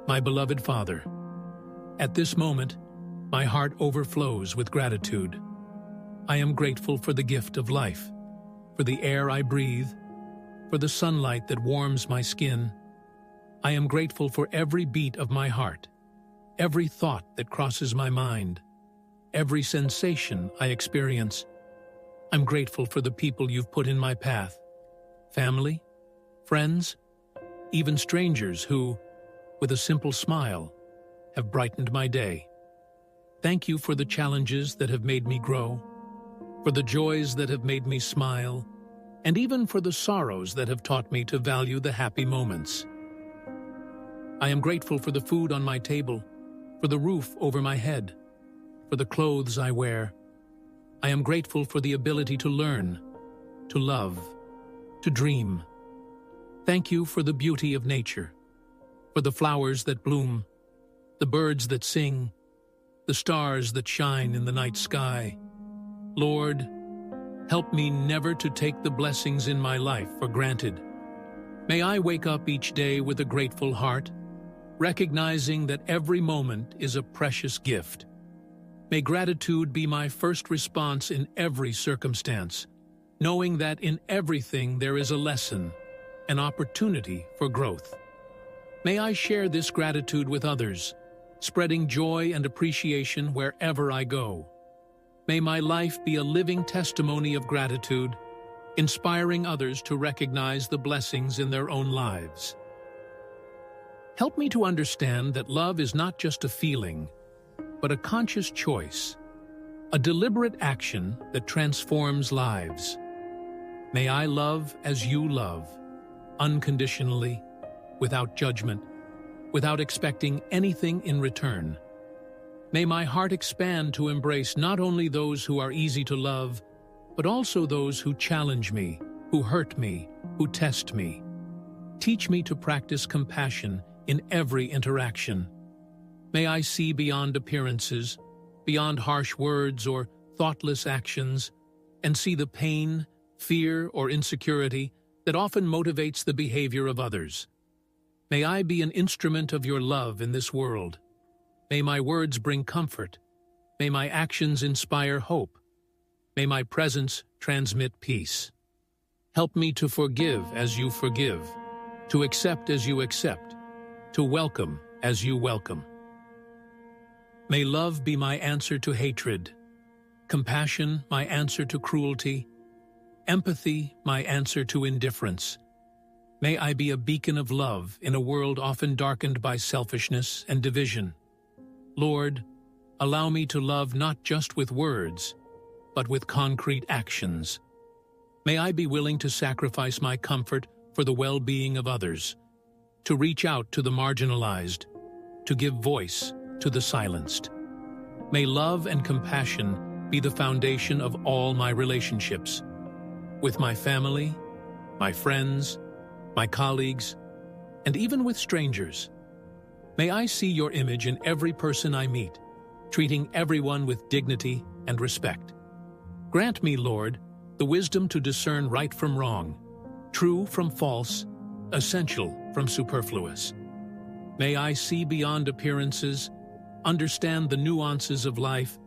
My beloved Father, at this moment, my heart overflows with gratitude. I am grateful for the gift of life, for the air I breathe, for the sunlight that warms my skin. I am grateful for every beat of my heart, every thought that crosses my mind, every sensation I experience. I'm grateful for the people you've put in my path, family, friends, even strangers who, with a simple smile, have brightened my day. Thank you for the challenges that have made me grow, for the joys that have made me smile, and even for the sorrows that have taught me to value the happy moments. I am grateful for the food on my table, for the roof over my head, for the clothes I wear. I am grateful for the ability to learn, to love, to dream. Thank you for the beauty of nature, for the flowers that bloom, the birds that sing, the stars that shine in the night sky. Lord, help me never to take the blessings in my life for granted. May I wake up each day with a grateful heart, recognizing that every moment is a precious gift. May gratitude be my first response in every circumstance, knowing that in everything there is a lesson, an opportunity for growth. May I share this gratitude with others, spreading joy and appreciation wherever I go. May my life be a living testimony of gratitude, inspiring others to recognize the blessings in their own lives. Help me to understand that love is not just a feeling, but a conscious choice, a deliberate action that transforms lives. May I love as you love, unconditionally, without judgment, without expecting anything in return. May my heart expand to embrace not only those who are easy to love, but also those who challenge me, who hurt me, who test me. Teach me to practice compassion in every interaction. May I see beyond appearances, beyond harsh words or thoughtless actions, and see the pain, fear, or insecurity that often motivates the behavior of others. May I be an instrument of your love in this world. May my words bring comfort. May my actions inspire hope. May my presence transmit peace. Help me to forgive as you forgive, to accept as you accept, to welcome as you welcome. May love be my answer to hatred, compassion my answer to cruelty, empathy my answer to indifference. May I be a beacon of love in a world often darkened by selfishness and division. Lord, allow me to love not just with words, but with concrete actions. May I be willing to sacrifice my comfort for the well-being of others, to reach out to the marginalized, to give voice to the silenced. May love and compassion be the foundation of all my relationships, with my family, my friends, my colleagues, and even with strangers. May I see your image in every person I meet, treating everyone with dignity and respect. Grant me, Lord, the wisdom to discern right from wrong, true from false, essential from superfluous. May I see beyond appearances, understand the nuances of life,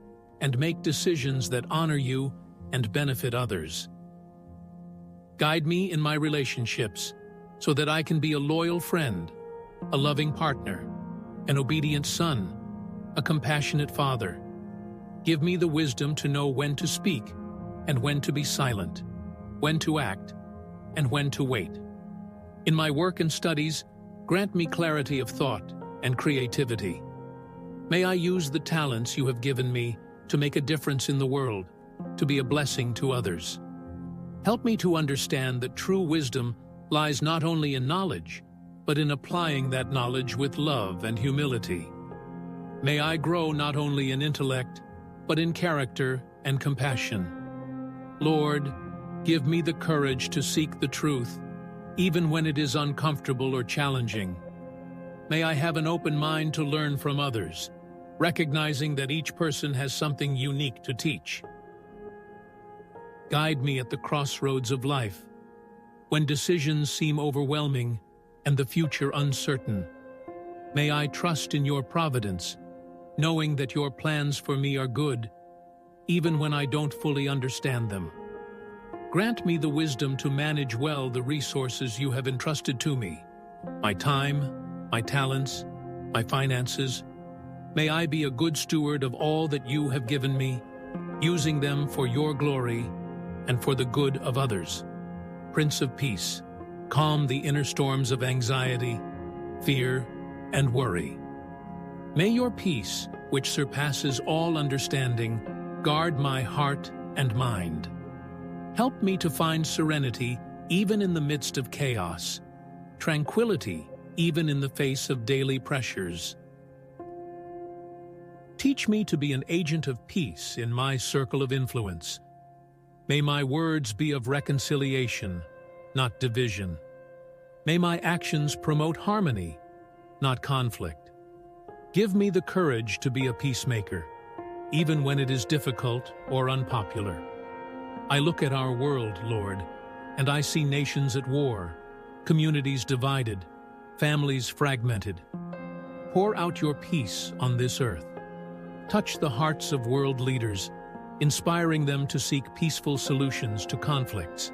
and make decisions that honor you and benefit others. Guide me in my relationships so that I can be a loyal friend, a loving partner, an obedient son, a compassionate father. Give me the wisdom to know when to speak and when to be silent, when to act and when to wait. In my work and studies, grant me clarity of thought and creativity. May I use the talents you have given me to make a difference in the world, to be a blessing to others. Help me to understand that true wisdom lies not only in knowledge, but in applying that knowledge with love and humility. May I grow not only in intellect, but in character and compassion. Lord, give me the courage to seek the truth, even when it is uncomfortable or challenging. May I have an open mind to learn from others, recognizing that each person has something unique to teach. Guide me at the crossroads of life, when decisions seem overwhelming and the future uncertain. May I trust in your providence, knowing that your plans for me are good, even when I don't fully understand them. Grant me the wisdom to manage well the resources you have entrusted to me, my time, my talents, my finances. May I be a good steward of all that you have given me, using them for your glory and for the good of others. Prince of Peace, calm the inner storms of anxiety, fear, and worry. May your peace, which surpasses all understanding, guard my heart and mind. Help me to find serenity even in the midst of chaos, tranquility even in the face of daily pressures. Teach me to be an agent of peace in my circle of influence. May my words be of reconciliation, not division. May my actions promote harmony, not conflict. Give me the courage to be a peacemaker, even when it is difficult or unpopular. I look at our world, Lord, and I see nations at war, communities divided, families fragmented. Pour out your peace on this earth. Touch the hearts of world leaders, inspiring them to seek peaceful solutions to conflicts.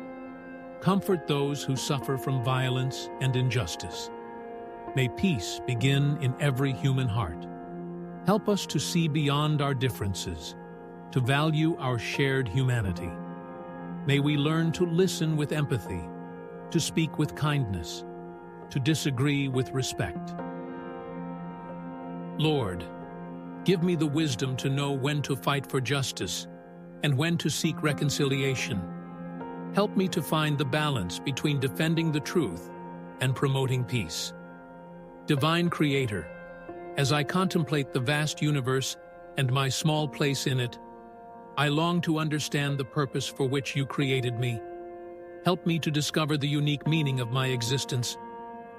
Comfort those who suffer from violence and injustice. May peace begin in every human heart. Help us to see beyond our differences, to value our shared humanity. May we learn to listen with empathy, to speak with kindness, to disagree with respect. Lord, give me the wisdom to know when to fight for justice and when to seek reconciliation. Help me to find the balance between defending the truth and promoting peace. Divine Creator, as I contemplate the vast universe and my small place in it, I long to understand the purpose for which you created me. Help me to discover the unique meaning of my existence,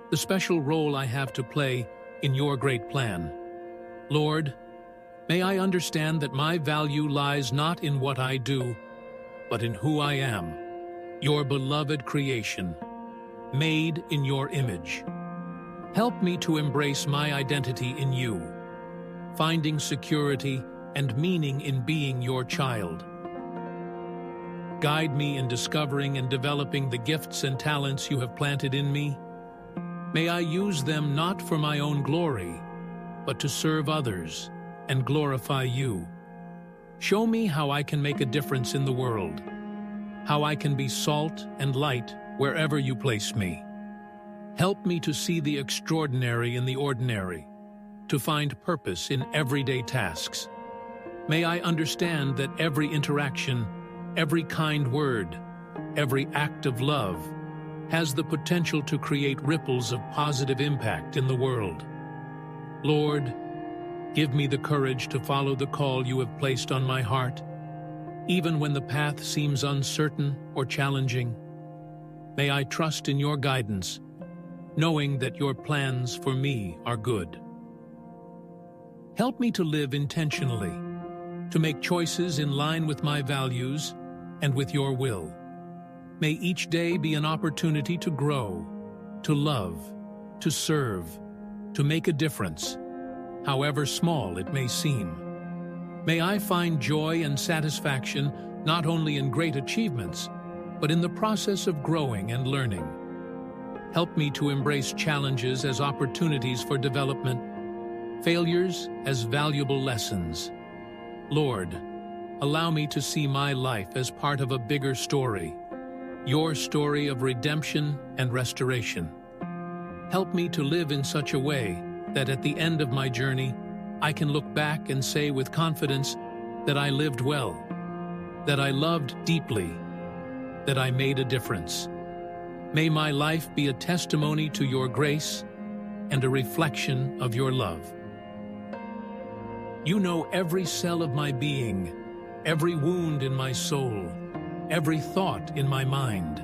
the special role I have to play in your great plan. Lord, may I understand that my value lies not in what I do, but in who I am, your beloved creation, made in your image. Help me to embrace my identity in you, finding security and meaning in being your child. Guide me in discovering and developing the gifts and talents you have planted in me. May I use them not for my own glory, but to serve others and glorify you. Show me how I can make a difference in the world, how I can be salt and light wherever you place me. Help me to see the extraordinary in the ordinary, to find purpose in everyday tasks. May I understand that every interaction, every kind word, every act of love has the potential to create ripples of positive impact in the world. Lord, give me the courage to follow the call you have placed on my heart, even when the path seems uncertain or challenging. May I trust in your guidance, knowing that your plans for me are good. Help me to live intentionally, to make choices in line with my values and with your will. May each day be an opportunity to grow, to love, to serve, to make a difference, however small it may seem. May I find joy and satisfaction not only in great achievements, but in the process of growing and learning. Help me to embrace challenges as opportunities for development, failures as valuable lessons. Lord, allow me to see my life as part of a bigger story, your story of redemption and restoration. Help me to live in such a way that at the end of my journey, I can look back and say with confidence that I lived well, that I loved deeply, that I made a difference. May my life be a testimony to your grace and a reflection of your love. You know every cell of my being, every wound in my soul, every thought in my mind.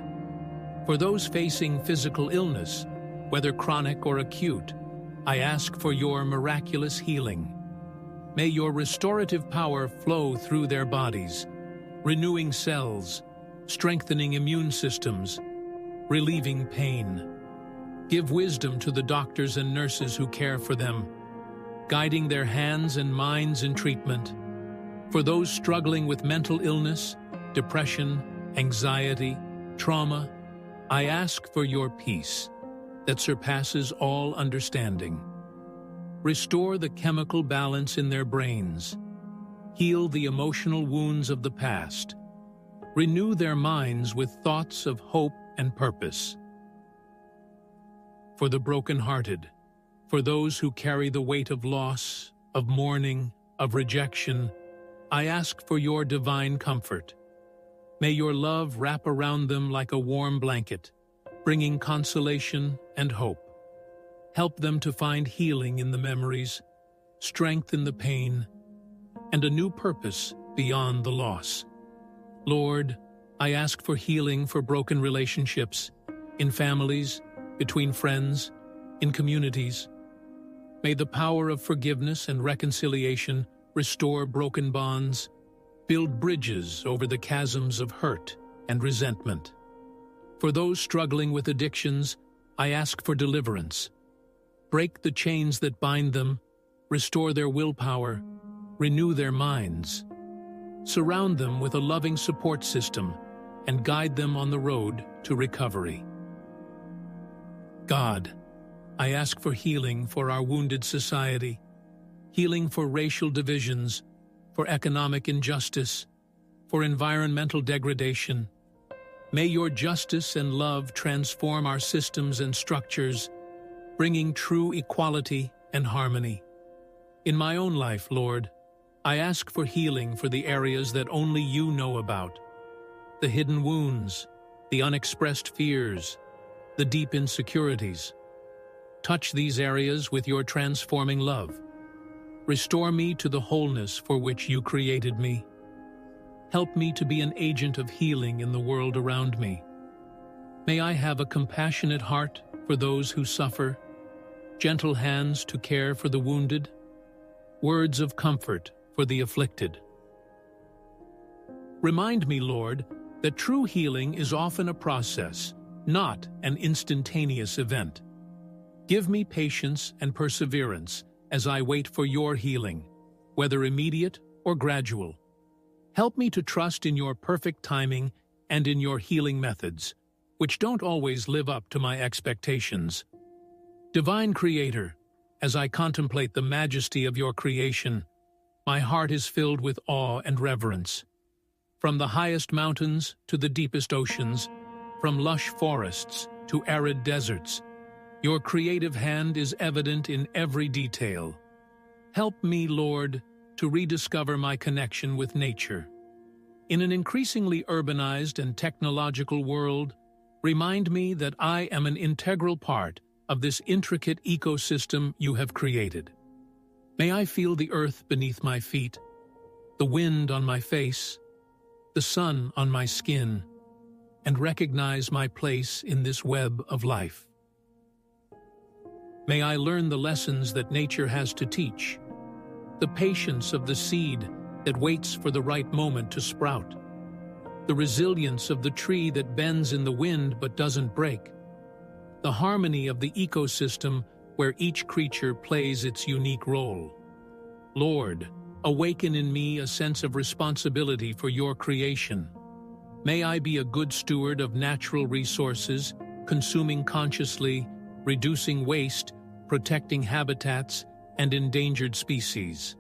For those facing physical illness, whether chronic or acute, I ask for your miraculous healing. May your restorative power flow through their bodies, renewing cells, strengthening immune systems, relieving pain. Give wisdom to the doctors and nurses who care for them, guiding their hands and minds in treatment. For those struggling with mental illness, depression, anxiety, trauma, I ask for your peace that surpasses all understanding. Restore the chemical balance in their brains. Heal the emotional wounds of the past. Renew their minds with thoughts of hope and purpose. For the broken-hearted, for those who carry the weight of loss, of mourning, of rejection, I ask for your divine comfort. May your love wrap around them like a warm blanket, bringing consolation and hope. Help them to find healing in the memories, strength in the pain, and a new purpose beyond the loss. Lord, I ask for healing for broken relationships, in families, between friends, in communities. May the power of forgiveness and reconciliation restore broken bonds, build bridges over the chasms of hurt and resentment. For those struggling with addictions, I ask for deliverance. Break the chains that bind them, restore their willpower, renew their minds. Surround them with a loving support system and guide them on the road to recovery. God, I ask for healing for our wounded society, healing for racial divisions, for economic injustice, for environmental degradation. May your justice and love transform our systems and structures, bringing true equality and harmony. In my own life, Lord, I ask for healing for the areas that only you know about, the hidden wounds, the unexpressed fears, the deep insecurities. Touch these areas with your transforming love. Restore me to the wholeness for which you created me. Help me to be an agent of healing in the world around me. May I have a compassionate heart for those who suffer, gentle hands to care for the wounded, words of comfort for the afflicted. Remind me, Lord, that true healing is often a process, not an instantaneous event. Give me patience and perseverance as I wait for your healing, whether immediate or gradual. Help me to trust in your perfect timing and in your healing methods, which don't always live up to my expectations. Divine Creator, as I contemplate the majesty of your creation, my heart is filled with awe and reverence. From the highest mountains to the deepest oceans, from lush forests to arid deserts, your creative hand is evident in every detail. Help me, Lord, to rediscover my connection with nature. In an increasingly urbanized and technological world, remind me that I am an integral part of this intricate ecosystem you have created. May I feel the earth beneath my feet, the wind on my face, the sun on my skin, and recognize my place in this web of life. May I learn the lessons that nature has to teach, the patience of the seed that waits for the right moment to sprout, the resilience of the tree that bends in the wind but doesn't break, the harmony of the ecosystem where each creature plays its unique role. Lord, awaken in me a sense of responsibility for your creation. May I be a good steward of natural resources, consuming consciously, reducing waste, protecting habitats, and endangered species.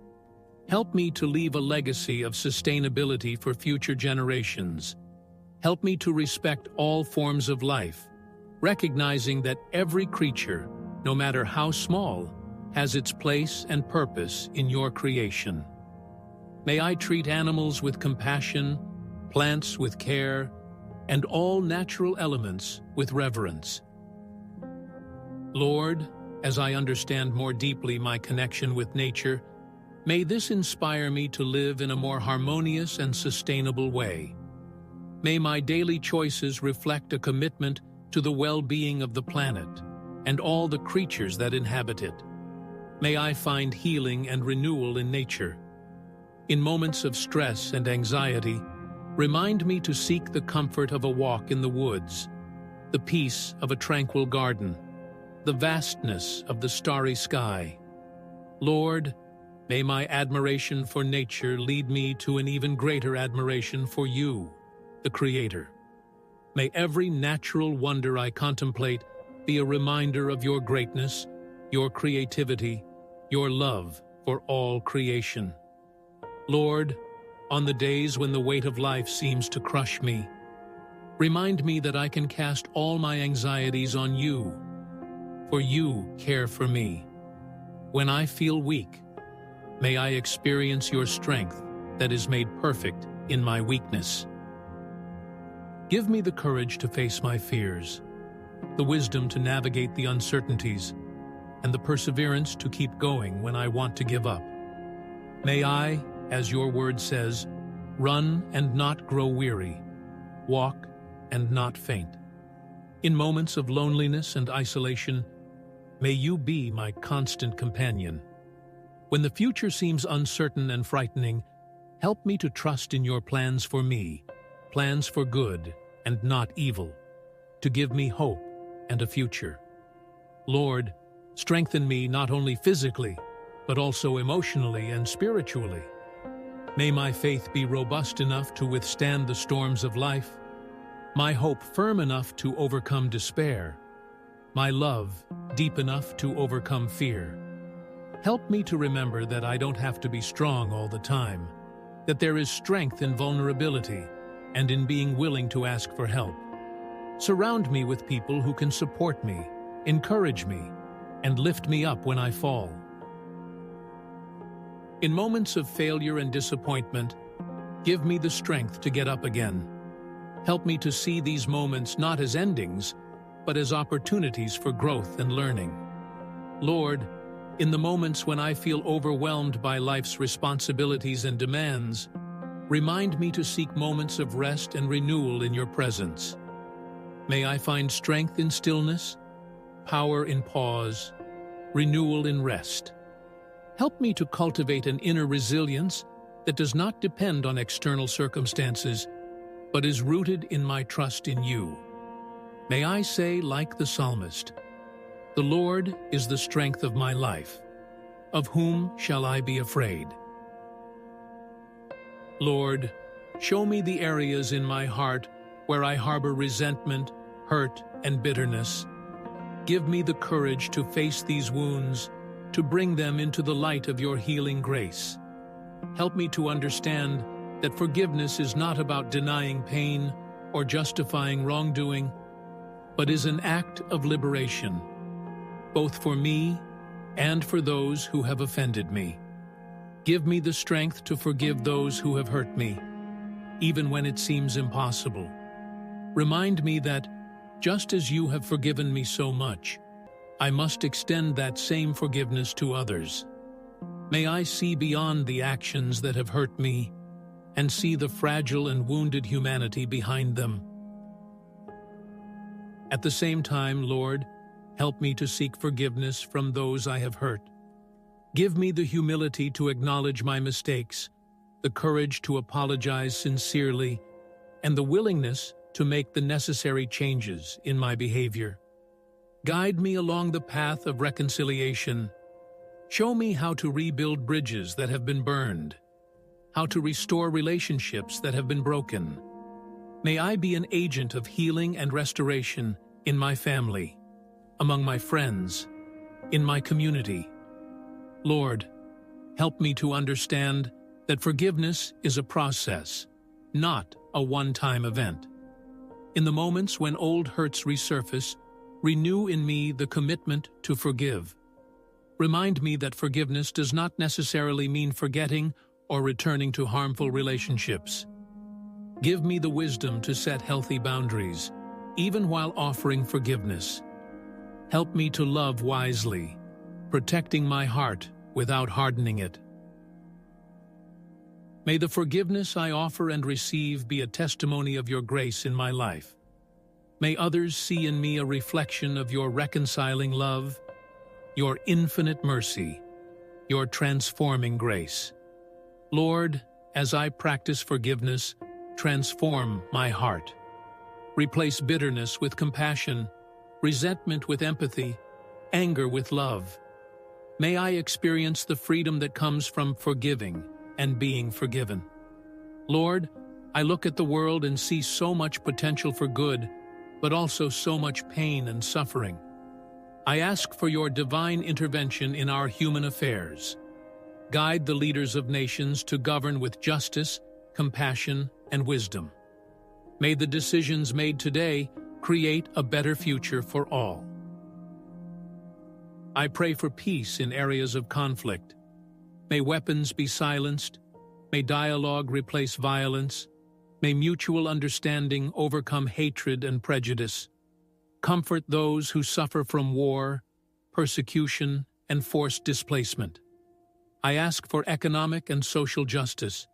Help me to leave a legacy of sustainability for future generations. Help me to respect all forms of life, recognizing that every creature, no matter how small, has its place and purpose in your creation. May I treat animals with compassion, plants with care, and all natural elements with reverence. Lord, as I understand more deeply my connection with nature, may this inspire me to live in a more harmonious and sustainable way. May my daily choices reflect a commitment to the well-being of the planet and all the creatures that inhabit it. May I find healing and renewal in nature. In moments of stress and anxiety, remind me to seek the comfort of a walk in the woods, the peace of a tranquil garden, the vastness of the starry sky. Lord, may my admiration for nature lead me to an even greater admiration for you, the Creator. May every natural wonder I contemplate be a reminder of your greatness, your creativity, your love for all creation. Lord, on the days when the weight of life seems to crush me, remind me that I can cast all my anxieties on you, for you care for me. When I feel weak, may I experience your strength that is made perfect in my weakness. Give me the courage to face my fears, the wisdom to navigate the uncertainties, and the perseverance to keep going when I want to give up. May I, as your word says, run and not grow weary, walk and not faint. In moments of loneliness and isolation, may you be my constant companion. When the future seems uncertain and frightening, help me to trust in your plans for me, plans for good and not evil, to give me hope and a future. Lord, strengthen me not only physically, but also emotionally and spiritually. May my faith be robust enough to withstand the storms of life, my hope firm enough to overcome despair, my love deep enough to overcome fear. Help me to remember that I don't have to be strong all the time, that there is strength in vulnerability and in being willing to ask for help. Surround me with people who can support me, encourage me, and lift me up when I fall. In moments of failure and disappointment, give me the strength to get up again. Help me to see these moments not as endings, but as opportunities for growth and learning. Lord, in the moments when I feel overwhelmed by life's responsibilities and demands, remind me to seek moments of rest and renewal in your presence. May I find strength in stillness, power in pause, renewal in rest. Help me to cultivate an inner resilience that does not depend on external circumstances, but is rooted in my trust in you. May I say, like the psalmist, "The Lord is the strength of my life. Of whom shall I be afraid?" Lord, show me the areas in my heart where I harbor resentment, hurt, and bitterness. Give me the courage to face these wounds, to bring them into the light of your healing grace. Help me to understand that forgiveness is not about denying pain or justifying wrongdoing, but is an act of liberation, both for me and for those who have offended me. Give me the strength to forgive those who have hurt me, even when it seems impossible. Remind me that, just as you have forgiven me so much, I must extend that same forgiveness to others. May I see beyond the actions that have hurt me and see the fragile and wounded humanity behind them. At the same time, Lord, help me to seek forgiveness from those I have hurt. Give me the humility to acknowledge my mistakes, the courage to apologize sincerely, and the willingness to make the necessary changes in my behavior. Guide me along the path of reconciliation. Show me how to rebuild bridges that have been burned, how to restore relationships that have been broken. May I be an agent of healing and restoration in my family, among my friends, in my community. Lord, help me to understand that forgiveness is a process, not a one-time event. In the moments when old hurts resurface, renew in me the commitment to forgive. Remind me that forgiveness does not necessarily mean forgetting or returning to harmful relationships. Give me the wisdom to set healthy boundaries, even while offering forgiveness. Help me to love wisely, protecting my heart without hardening it. May the forgiveness I offer and receive be a testimony of your grace in my life. May others see in me a reflection of your reconciling love, your infinite mercy, your transforming grace. Lord, as I practice forgiveness, transform my heart. Replace bitterness with compassion, resentment with empathy, anger with love. May I experience the freedom that comes from forgiving and being forgiven. Lord, I look at the world and see so much potential for good, but also so much pain and suffering. I ask for your divine intervention in our human affairs. Guide the leaders of nations to govern with justice, compassion, and wisdom. May the decisions made today create a better future for all. I pray for peace in areas of conflict. May weapons be silenced. May dialogue replace violence. May mutual understanding overcome hatred and prejudice. Comfort those who suffer from war, persecution, and forced displacement. I ask for economic and social justice.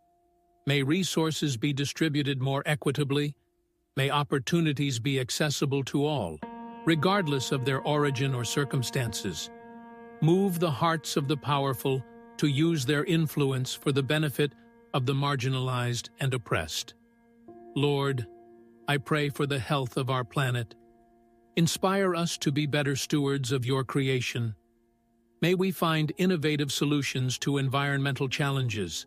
May resources be distributed more equitably. May opportunities be accessible to all, regardless of their origin or circumstances. Move the hearts of the powerful to use their influence for the benefit of the marginalized and oppressed. Lord, I pray for the health of our planet. Inspire us to be better stewards of your creation. May we find innovative solutions to environmental challenges,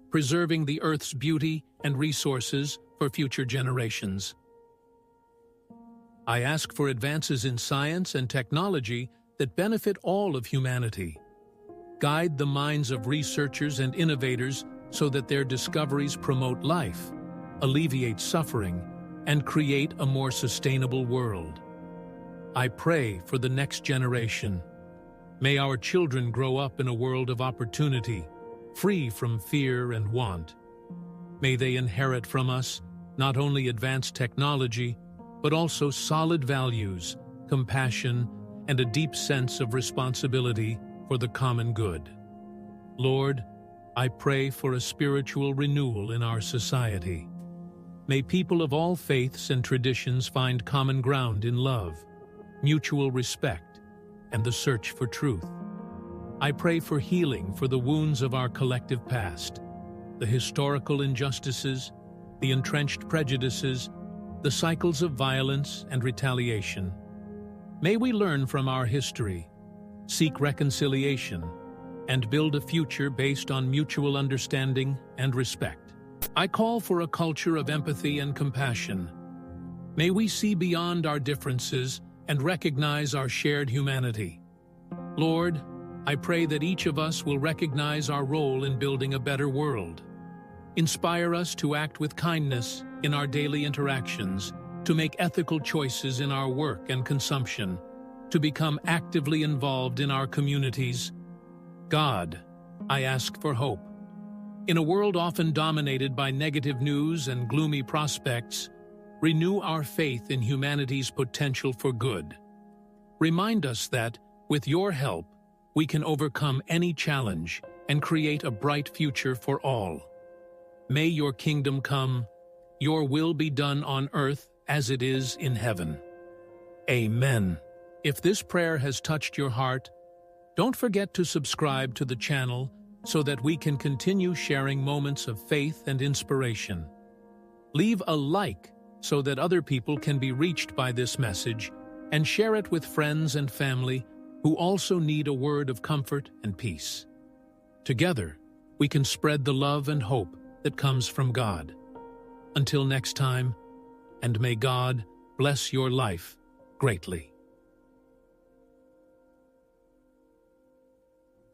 preserving the Earth's beauty and resources for future generations. I ask for advances in science and technology that benefit all of humanity. Guide the minds of researchers and innovators so that their discoveries promote life, alleviate suffering, and create a more sustainable world. I pray for the next generation. May our children grow up in a world of opportunity, free from fear and want. May they inherit from us not only advanced technology, but also solid values, compassion, and a deep sense of responsibility for the common good. Lord, I pray for a spiritual renewal in our society. May people of all faiths and traditions find common ground in love, mutual respect, and the search for truth. I pray for healing for the wounds of our collective past, the historical injustices, the entrenched prejudices, the cycles of violence and retaliation. May we learn from our history, seek reconciliation, and build a future based on mutual understanding and respect. I call for a culture of empathy and compassion. May we see beyond our differences and recognize our shared humanity. Lord, I pray that each of us will recognize our role in building a better world. Inspire us to act with kindness in our daily interactions, to make ethical choices in our work and consumption, to become actively involved in our communities. God, I ask for hope. In a world often dominated by negative news and gloomy prospects, renew our faith in humanity's potential for good. Remind us that, with your help, we can overcome any challenge and create a bright future for all. May your kingdom come, your will be done on earth as it is in heaven. Amen. If this prayer has touched your heart, don't forget to subscribe to the channel so that we can continue sharing moments of faith and inspiration. Leave a like so that other people can be reached by this message, and share it with friends and family who also need a word of comfort and peace. Together, we can spread the love and hope that comes from God. Until next time, and may God bless your life greatly.